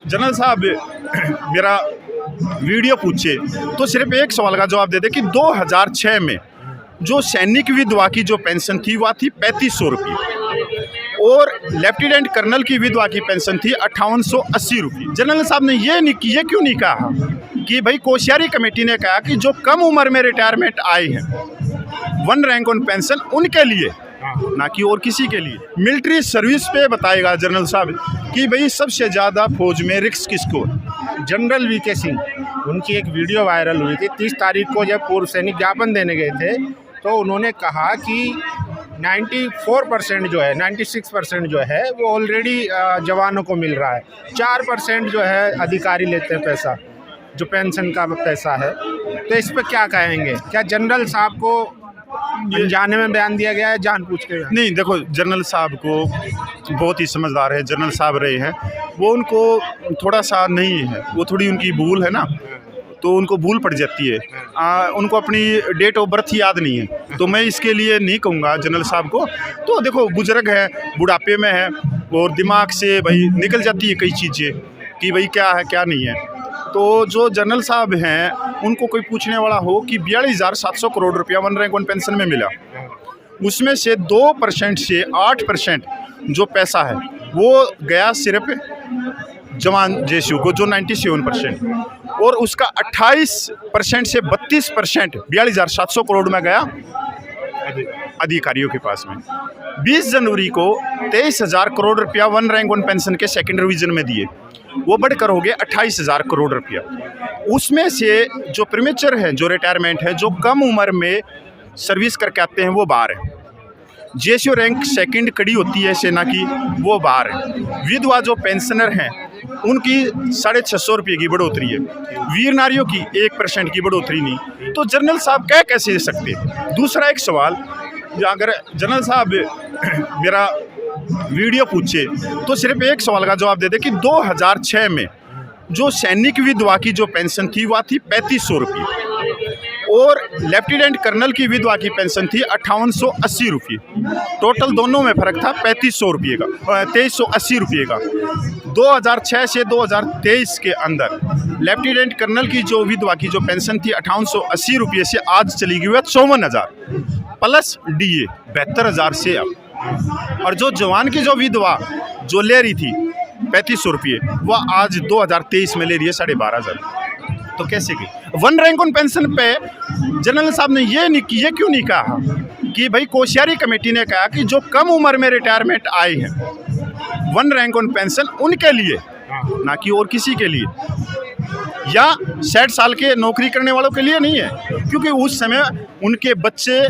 General साहब मेरा video पूछे तो सिर्फ एक सवाल का जवाब दे दे कि 2006 में जो सैनिक विधवा की जो पेंशन थी वह थी 3500 रुपये और लेफ्टिनेंट कर्नल की विधवा की पेंशन थी 5880 रुपये। जनरल साहब ने ये क्यों नहीं कहा कि भाई कोश्यारी कमेटी ने कहा कि जो कम उम्र में रिटायरमेंट आए हैं वन रैंक ऑन पेंशन उनके लिए, ना कि और किसी के लिए। मिलिट्री सर्विस पे बताएगा जनरल साहब कि भाई सबसे ज़्यादा फौज में रिस्क किसको। जनरल वीके सिंह, उनकी एक वीडियो वायरल हुई थी 30 तारीख को, जब पूर्व सैनिक ज्ञापन देने गए थे तो उन्होंने कहा कि 94% जो है 96% जो है वो ऑलरेडी जवानों को मिल रहा है, 4% जो है अधिकारी लेते हैं पैसा, जो पेंशन का पैसा है। तो इस पर क्या कहेंगे? क्या जनरल साहब को अनजाने में बयान दिया गया है, जानबूझ के? नहीं, देखो जनरल साहब को बहुत ही समझदार है जनरल साहब रहे हैं, वो उनको थोड़ा सा नहीं है, वो थोड़ी उनकी भूल है ना, तो उनको भूल पड़ जाती है। उनको अपनी डेट ऑफ बर्थ याद नहीं है, तो मैं इसके लिए नहीं कहूँगा जनरल साहब को। तो देखो बुजुर्ग है, बुढ़ापे में है और दिमाग से भाई निकल जाती है कई चीज़ें कि भाई क्या है क्या नहीं है। तो जो जनरल साहब हैं उनको कोई पूछने वाला हो कि 42,700 करोड़ रुपया वन रैंक वन पेंशन में मिला, उसमें से 2% से 8% जो पैसा है वो गया सिर्फ जवान जेसीयू को, जो 97%, और उसका 28% से 32% 42,700 करोड़ में गया अधिकारियों के पास में। 20 जनवरी को 23,000 करोड़ रुपया वन रैंक वन पेंशन के सेकेंड रिवीजन में दिए, वो बढ़कर हो गए 28,000 करोड़ रुपया। उसमें से जो प्रीमेच्योर है, जो रिटायरमेंट है, जो कम उम्र में सर्विस करके आते हैं वो बाहर है। जेसीओ रैंक सेकंड कड़ी होती है सेना की, वो बाहर है। विधवा जो पेंशनर हैं उनकी 650 रुपये की बढ़ोतरी है, वीर नारियों की 1% की बढ़ोतरी नहीं। तो जनरल साहब कह कैसे दे सकते? दूसरा एक सवाल, अगर जनरल साहब मेरा वीडियो पूछे तो सिर्फ एक सवाल का जवाब दे दे कि 2006 में जो सैनिक विधवा की जो पेंशन थी वह थी 3500 रुपये और लेफ्टिनेंट कर्नल की विधवा की पेंशन थी 5880 रुपये। टोटल दोनों में फ़र्क था 3500 रुपये का, 2380 रुपये का। 2006 से 2023 के अंदर लेफ्टिनेंट कर्नल की जो विधवा की जो पेंशन थी 5880 रुपये से आज चली गई है 54,000 प्लस DA 72,000 से अब। और जो जवान की जो विधवा जो ले रही थी 3500 रुपये, वह आज 2023 में ले रही है 12,500। तो कैसे गई? वन रैंक ऑन पेंशन पे जनरल साहब ने ये क्यों नहीं कहा कि भाई कोश्यारी कमेटी ने कहा कि जो कम उम्र में रिटायरमेंट आए हैं वन रैंक ऑन पेंशन उनके लिए, ना कि और किसी के लिए, या 60 साल के नौकरी करने वालों के लिए नहीं है, क्योंकि उस समय उनके बच्चे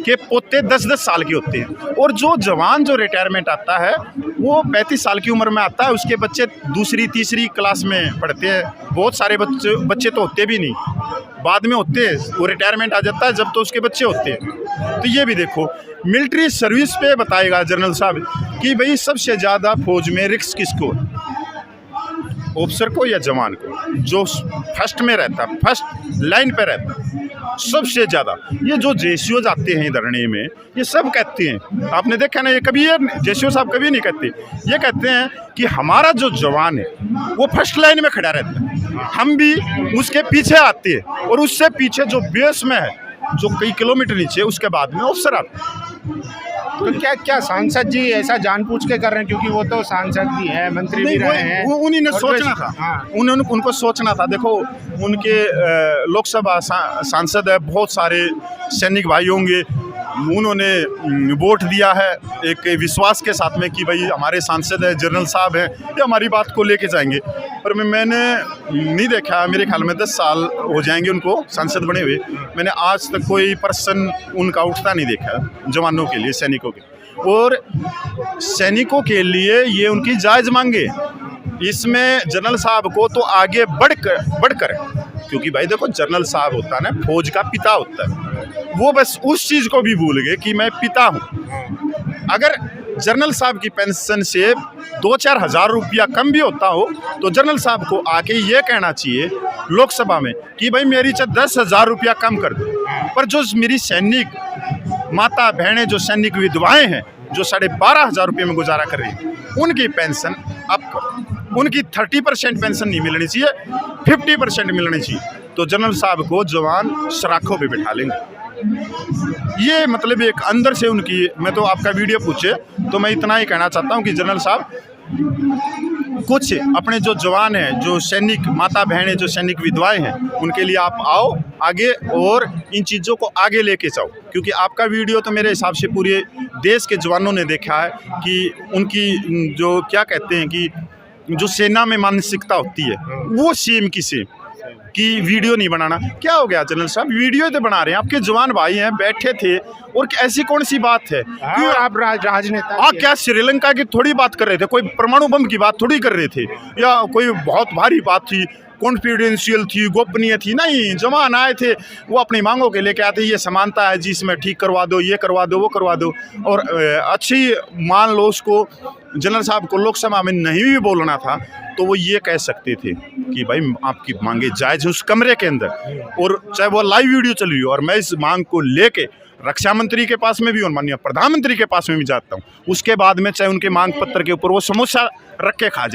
के पोते 10-10 साल के होते हैं। और जो जवान जो रिटायरमेंट आता है वो 35 साल की उम्र में आता है, उसके बच्चे दूसरी तीसरी क्लास में पढ़ते हैं। बहुत सारे बच्चे तो होते भी नहीं, बाद में होते हैं, वो रिटायरमेंट आ जाता है जब तो उसके बच्चे होते हैं। तो ये भी देखो, मिलिट्री सर्विस पे बताएगा जनरल साहब कि भाई सबसे ज़्यादा फौज में रिस्क किसको, ऑफिसर को या जवान को, जो फर्स्ट में रहता है, फर्स्ट लाइन पे रहता है सबसे ज़्यादा। ये जो जेसीओ जाते हैं धरने में, ये सब कहते हैं, आपने देखा ना, ये कभी ये जेसीओ साहब कभी नहीं कहते, ये कहते हैं कि हमारा जो जवान है वो फर्स्ट लाइन में खड़ा रहता है, हम भी उसके पीछे आते हैं, और उससे पीछे जो बेस में है, जो कई किलोमीटर नीचे, उसके बाद में ऑफिसर आते हैं। तो क्या सांसद जी ऐसा जानबूझ के कर रहे हैं? क्योंकि वो तो सांसद भी हैं, मंत्री भी रहे हैं। उन्हीं ने सोचना था। हाँ। उनको सोचना था। देखो उनके लोकसभा सांसद है, बहुत सारे सैनिक भाई होंगे, उन्होंने वोट दिया है एक विश्वास के साथ में कि भाई हमारे सांसद है, जनरल साहब हैं, ये हमारी बात को लेके जाएंगे। पर मैंने नहीं देखा, मेरे ख्याल में 10 साल हो जाएंगे उनको सांसद बने हुए, मैंने आज तक कोई पर्सन उनका उठता नहीं देखा जवानों के लिए, सैनिकों के। और सैनिकों के लिए ये उनकी जायज़ मांगे, इसमें जनरल साहब को तो आगे बढ़कर, क्योंकि भाई देखो जनरल साहब होता है ना, फौज का पिता होता है, वो बस उस चीज़ को भी भूल गए कि मैं पिता हूँ। अगर जनरल साहब की पेंशन से 2-4 हज़ार रुपया कम भी होता हो तो जनरल साहब को आके ये कहना चाहिए लोकसभा में कि भाई मेरी 10,000 रुपया कम कर दो। पर जो मेरी सैनिक माता बहनें, जो सैनिक विधवाएं हैं, जो 12,500 रुपये में गुजारा कर रही हैं, उनकी पेंशन अप करो। उनकी 30% पेंशन नहीं मिलनी चाहिए, 50% मिलनी चाहिए। तो जनरल साहब को जवान सराखों पे बिठा लेंगे। ये मतलब एक अंदर से उनकी, मैं तो आपका वीडियो पूछे तो मैं इतना ही कहना चाहता हूँ कि जनरल साहब कुछ अपने जो जवान हैं, जो सैनिक माता बहनें, जो सैनिक विधवाएं हैं, उनके लिए आप आओ आगे और इन चीज़ों को आगे लेके जाओ, क्योंकि आपका वीडियो तो मेरे हिसाब से पूरे देश के जवानों ने देखा है कि उनकी जो क्या कहते हैं कि जो सेना में मानसिकता होती है वो सेम की सेम कि वीडियो नहीं बनाना। क्या हो गया जनरल साहब, वीडियो तो बना रहे हैं, आपके जवान भाई हैं, बैठे थे, और ऐसी कौन सी बात है क्यों आप राजनेता हाँ क्या श्रीलंका की थोड़ी बात कर रहे थे, कोई परमाणु बम की बात थोड़ी कर रहे थे, या कोई बहुत भारी बात थी, कॉन्फिडेंशियल थी, गोपनीय थी? नहीं, जवान आए थे, वो अपनी मांगों के लेके आते, ये समानता है जी, इसमें ठीक करवा दो, ये करवा दो, वो करवा दो। और अच्छी मान लो उसको जनरल साहब को लोकसभा में नहीं भी बोलना था तो वो ये कह सकते थे कि भाई आपकी मांगे जायज़ है उस कमरे के अंदर, और चाहे वो लाइव वीडियो चल रही हो, और मैं इस मांग को लेके रक्षा मंत्री के पास में भी और माननीय प्रधानमंत्री के पास में भी जाता हूँ, उसके बाद में चाहे उनके मांग पत्र के ऊपर वो समोसा रख के खा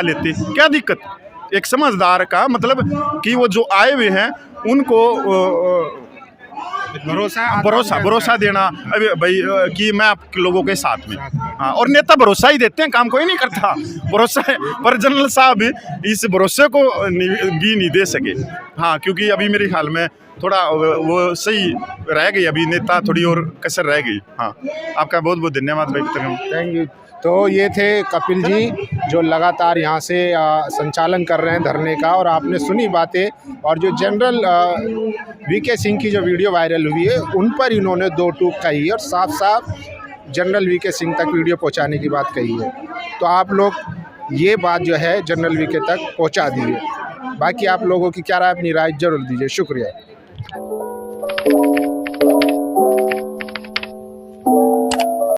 लेते, क्या दिक्कत? एक समझदार का मतलब कि वो जो आए हुए हैं उनको भरोसा देना अभी भाई कि मैं आप लोगों के साथ में। हाँ, और नेता भरोसा ही देते हैं, काम कोई नहीं करता, भरोसा है। पर जनरल साहब इस भरोसे को भी नहीं दे सके। हाँ, क्योंकि अभी मेरे ख्याल में थोड़ा वो सही रह गई, अभी नेता थोड़ी और कसर रह गई। हाँ, आपका बहुत बहुत धन्यवाद भाई। Thank you. तो ये थे कपिल जी जो लगातार यहाँ से संचालन कर रहे हैं धरने का, और आपने सुनी बातें, और जो जनरल वीके सिंह की जो वीडियो वायरल हुई है उन पर इन्होंने दो टूक कही और साफ साफ जनरल वीके सिंह तक वीडियो पहुँचाने की बात कही है। तो आप लोग ये बात जो है जनरल वीके तक पहुँचा दीजिए। बाकी आप लोगों की क्या राय, अपनी राय जरूर दीजिए। शुक्रिया।